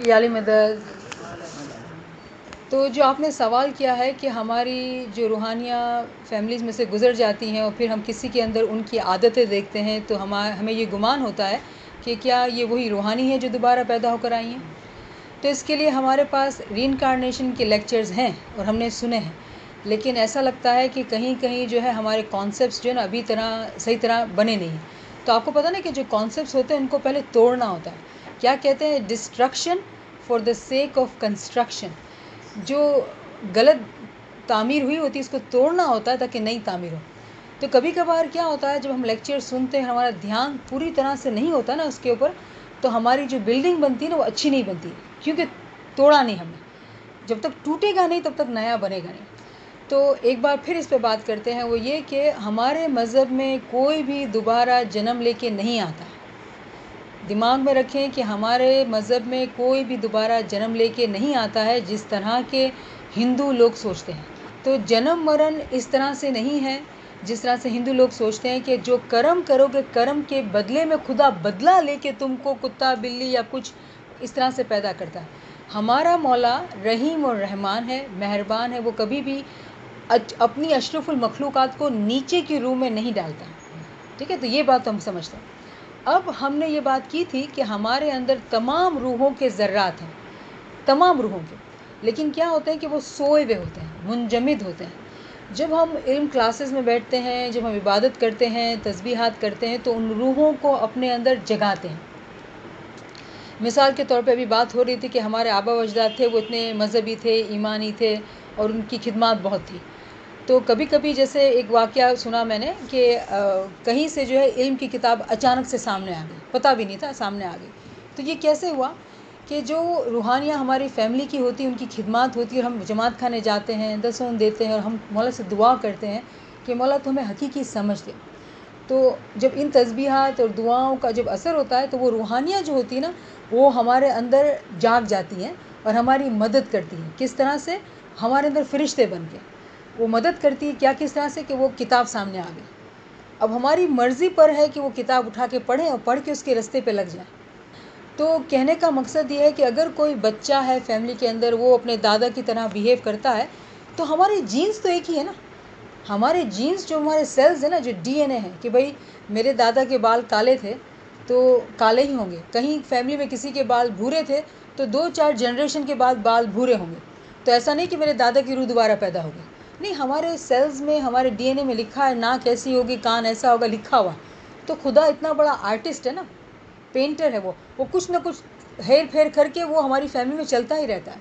یالی مدد. تو جو آپ نے سوال کیا ہے کہ ہماری جو روحانیہ فیملیز میں سے گزر جاتی ہیں اور پھر ہم کسی کے اندر ان کی عادتیں دیکھتے ہیں تو ہمیں یہ گمان ہوتا ہے کہ کیا یہ وہی روحانی ہے جو دوبارہ پیدا ہو کر آئی ہیں. تو اس کے لیے ہمارے پاس ری انکارنیشن کے لیکچرز ہیں اور ہم نے سنے ہیں، لیکن ایسا لگتا ہے کہ کہیں کہیں جو ہے ہمارے کانسیپٹس جو ہے نا ابھی صحیح طرح بنے نہیں. تو آپ کو پتہ نا کہ جو کانسیپٹس ہوتے ہیں ان کو پہلے توڑنا ہوتا ہے. کیا کہتے ہیں؟ Destruction for the sake of construction. جو غلط تعمیر ہوئی ہوتی ہے اس کو توڑنا ہوتا ہے تاکہ نئی تعمیر ہو. تو کبھی کبھار کیا ہوتا ہے جب ہم لیکچر سنتے ہیں ہمارا دھیان پوری طرح سے نہیں ہوتا نا اس کے اوپر، تو ہماری جو بلڈنگ بنتی ہے نا وہ اچھی نہیں بنتی، کیونکہ توڑا نہیں ہم نے. جب تک ٹوٹے گا نہیں تب تک نیا بنے گا نہیں. تو ایک بار پھر اس پہ بات کرتے ہیں، وہ یہ کہ ہمارے مذہب میں کوئی بھی دوبارہ جنم لے کے نہیں آتا. دماغ میں رکھیں کہ ہمارے مذہب میں کوئی بھی دوبارہ جنم لے کے نہیں آتا ہے جس طرح کے ہندو لوگ سوچتے ہیں. تو جنم مرن اس طرح سے نہیں ہے جس طرح سے ہندو لوگ سوچتے ہیں کہ جو کرم کرو گے کرم کے بدلے میں خدا بدلہ لے کے تم کو کتا بلی یا کچھ اس طرح سے پیدا کرتا ہے. ہمارا مولا رحیم اور رحمان ہے، مہربان ہے. وہ کبھی بھی اپنی اشرف المخلوقات کو نیچے کی روح میں نہیں ڈالتا. ٹھیک ہے، تو یہ بات ہم سمجھتے ہیں. اب ہم نے یہ بات کی تھی کہ ہمارے اندر تمام روحوں کے ذرات ہیں، تمام روحوں کے، لیکن کیا ہوتے ہیں کہ وہ سوئے ہوئے ہوتے ہیں، منجمد ہوتے ہیں. جب ہم علم کلاسز میں بیٹھتے ہیں، جب ہم عبادت کرتے ہیں، تسبیحات کرتے ہیں، تو ان روحوں کو اپنے اندر جگاتے ہیں. مثال کے طور پہ ابھی بات ہو رہی تھی کہ ہمارے آبا و اجداد تھے، وہ اتنے مذہبی تھے، ایمانی تھے اور ان کی خدمات بہت تھی. تو کبھی کبھی جیسے ایک واقعہ سنا میں نے کہ کہیں سے جو ہے علم کی کتاب اچانک سے سامنے آ گئی، پتہ بھی نہیں تھا سامنے آ گئی. تو یہ کیسے ہوا کہ جو روحانیہ ہماری فیملی کی ہوتی ہیں، ان کی خدمات ہوتی ہے، اور ہم جماعت خانے جاتے ہیں، دسون دیتے ہیں اور ہم مولا سے دعا کرتے ہیں کہ مولا تو ہمیں حقیقی سمجھ دے. تو جب ان تسبیحات اور دعاؤں کا جب اثر ہوتا ہے تو وہ روحانیہ جو ہوتی ہے نا وہ ہمارے اندر جاگ جاتی ہیں اور ہماری مدد کرتی ہیں. کس طرح سے؟ ہمارے اندر فرشتے بن کے وہ مدد کرتی ہے. کیا کس طرح سے؟ کہ وہ کتاب سامنے آ گئی. اب ہماری مرضی پر ہے کہ وہ کتاب اٹھا کے پڑھیں اور پڑھ کے اس کے رستے پہ لگ جائیں. تو کہنے کا مقصد یہ ہے کہ اگر کوئی بچہ ہے فیملی کے اندر، وہ اپنے دادا کی طرح بیہیو کرتا ہے، تو ہمارے جینز تو ایک ہی ہے نا. ہمارے جینز جو ہمارے سیلز ہیں نا، جو ڈی این اے ہیں، کہ بھئی میرے دادا کے بال کالے تھے تو کالے ہی ہوں گے. کہیں فیملی میں کسی کے بال بھورے تھے تو 2-4 جنریشن کے بعد بال بھورے ہوں گے. تو ایسا نہیں کہ میرے دادا کی روح دوبارہ پیدا ہوگی. نہیں، ہمارے سیلز میں، ہمارے ڈی این اے میں لکھا ہے ناک ایسی ہوگی، کان ایسا ہوگا، لکھا ہوا. تو خدا اتنا بڑا آرٹسٹ ہے نا، پینٹر ہے. وہ کچھ نہ کچھ ہیر پھیر کر کے وہ ہماری فیملی میں چلتا ہی رہتا ہے.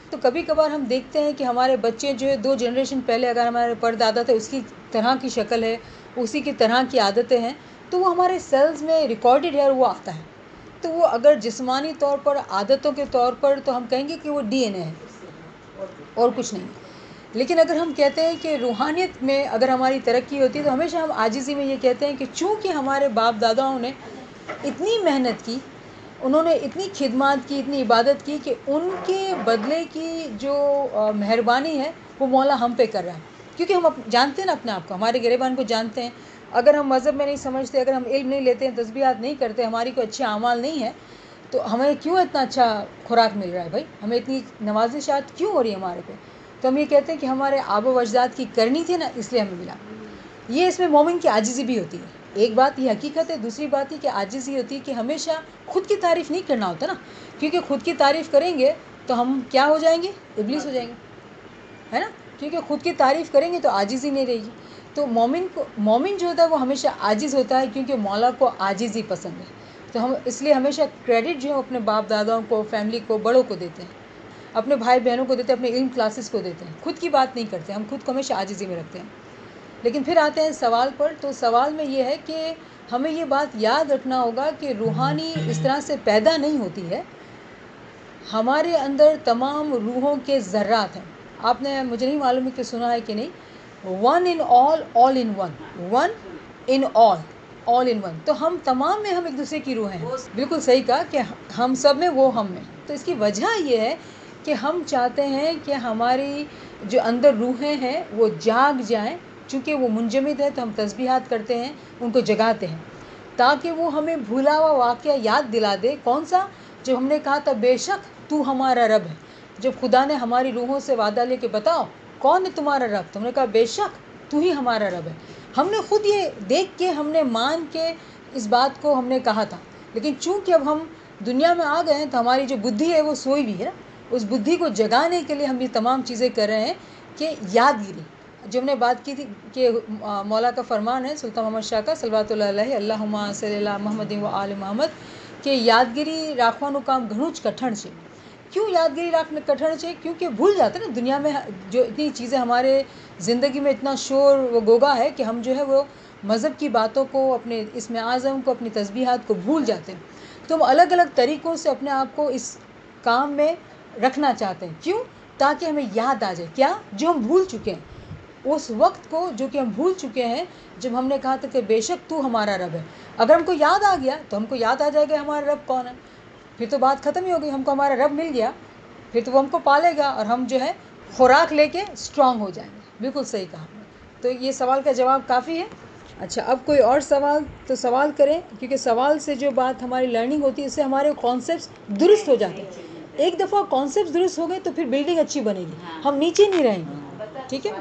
تو کبھی کبھار ہم دیکھتے ہیں کہ ہمارے بچے جو ہے 2 جنریشن پہلے اگر ہمارے پردادا تھے اس کی طرح کی شکل ہے، اسی کی طرح کی عادتیں ہیں، تو وہ ہمارے سیلز میں ریکارڈڈ ہے اور وہ آتا ہے. تو وہ اگر جسمانی طور پر، عادتوں کے طور پر، تو ہم کہیں گے کہ وہ ڈی این اے ہے اور کچھ نہیں. لیکن اگر ہم کہتے ہیں کہ روحانیت میں اگر ہماری ترقی ہوتی ہے تو ہمیشہ ہم عاجزی میں یہ کہتے ہیں کہ چونکہ ہمارے باپ داداؤں نے اتنی محنت کی، انہوں نے اتنی خدمات کی، اتنی عبادت کی، کہ ان کے بدلے کی جو مہربانی ہے وہ مولا ہم پہ کر رہا ہے. کیونکہ ہم جانتے ہیں نا اپنے آپ کو، ہمارے گریبان کو جانتے ہیں. اگر ہم مذہب میں نہیں سمجھتے، اگر ہم علم نہیں لیتے ہیں، تسبیحات نہیں کرتے، ہماری کوئی اچھے اعمال نہیں ہے، تو ہمیں کیوں اتنا اچھا خوراک مل رہا ہے بھائی؟ ہمیں اتنی نوازشات کیوں ہو رہی ہے ہمارے پہ؟ تو ہم یہ کہتے ہیں کہ ہمارے آبا و اجداد کی کرنی تھی نا، اس لیے ہمیں ملا. یہ اس میں مومن کی عاجزی بھی ہوتی ہے. ایک بات یہ حقیقت ہے، دوسری بات یہ کہ عاجزی ہوتی ہے کہ ہمیشہ خود کی تعریف نہیں کرنا ہوتا نا. کیونکہ خود کی تعریف کریں گے تو ہم کیا ہو جائیں گے؟ ابلیس ہو جائیں گے، ہے نا. کیونکہ خود کی تعریف کریں گے تو عاجزی نہیں رہے گی. تو مومن جو ہوتا ہے وہ ہمیشہ عاجز ہوتا ہے، کیونکہ مولا کو عاجزی پسند ہے. تو ہم اس لیے ہمیشہ کریڈٹ جو ہے اپنے باپ داداؤں کو، فیملی کو، بڑوں کو دیتے ہیں، اپنے بھائی بہنوں کو دیتے ہیں، اپنے علم کلاسز کو دیتے ہیں. خود کی بات نہیں کرتے، ہم خود کو ہمیشہ عاجزی میں رکھتے ہیں. لیکن پھر آتے ہیں سوال پر. تو سوال میں یہ ہے کہ ہمیں یہ بات یاد رکھنا ہوگا کہ روحانی اس طرح سے پیدا نہیں ہوتی ہے. ہمارے اندر تمام روحوں کے ذرات ہیں. آپ نے، مجھے نہیں معلوم ہے کہ سنا ہے کہ نہیں، one in all, all in one, one in all, all in one. تو ہم تمام میں ہم ایک دوسرے کی روحیں ہیں. بالکل صحیح کہا کہ ہم سب میں وہ ہم میں. تو اس کی وجہ یہ ہے کہ ہم چاہتے ہیں کہ ہماری جو اندر روحیں ہیں وہ جاگ جائیں. چونکہ وہ منجمد ہے تو ہم تسبیحات کرتے ہیں، ان کو جگاتے ہیں، تاکہ وہ ہمیں بھولا ہوا واقعہ یاد دلا دے. کون سا؟ جب ہم نے کہا تھا بے شک تو ہمارا رب ہے، جب خدا نے ہماری روحوں سے وعدہ لے کے بتاؤ کون ہے تمہارا رب، تو ہم نے کہا بے شک تو ہی ہمارا رب ہے. ہم نے خود یہ دیکھ کے، ہم نے مان کے اس بات کو ہم نے کہا تھا، لیکن چونکہ اب ہم دنیا میں آ گئے ہیں تو ہماری جو بدھی ہے وہ سوئی بھی ہے. اس بدھی کو جگانے کے لیے ہم یہ تمام چیزیں کر رہے ہیں کہ یادگیری جو ہم نے بات کی تھی کہ مولا کا فرمان ہے سلطان محمد شاہ کا صلوات اللہ علیہ اللہم صلی اللہ محمد و آل محمد کہ یادگیری راکھوانو کام گھنوں જ کٹھن છે. کیوں یادگیری رکھنا کٹھن ہے؟ کیونکہ بھول جاتے ہیں نا دنیا میں جو اتنی چیزیں ہمارے زندگی میں اتنا شور و گوگا ہے کہ ہم جو ہے وہ مذہب کی باتوں کو، اپنے اسم اعظم کو، اپنی تسبیحات کو بھول جاتے ہیں. تو ہم الگ الگ طریقوں سے اپنے آپ کو اس کام میں رکھنا چاہتے ہیں. کیوں؟ تاکہ ہمیں یاد آ جائے کیا جو ہم بھول چکے ہیں، اس وقت کو جو کہ ہم بھول چکے ہیں جب ہم نے کہا تھا کہ بے شک تو ہمارا رب ہے. اگر ہم کو یاد آ گیا تو ہم کو یاد آ جائے گا ہمارا رب کون ہے، پھر تو بات ختم ہی ہو گئی. ہم کو ہمارا رب مل گیا، پھر تو وہ ہم کو پالے گا اور ہم جو ہے خوراک لے کے اسٹرانگ ہو جائیں گے. بالکل صحیح کہا ہم نے. تو یہ سوال کا جواب کافی ہے. اچھا، اب کوئی اور سوال تو سوال کریں، کیونکہ سوال سے جو بات ہماری لرننگ ہوتی ہے اس سے ہمارے کانسیپٹس درست ہو جاتے ہیں. ایک دفعہ کانسیپٹس درست ہو گئے تو پھر بلڈنگ اچھی بنے گی، ہم نیچے نہیں رہیں گے. ٹھیک ہے.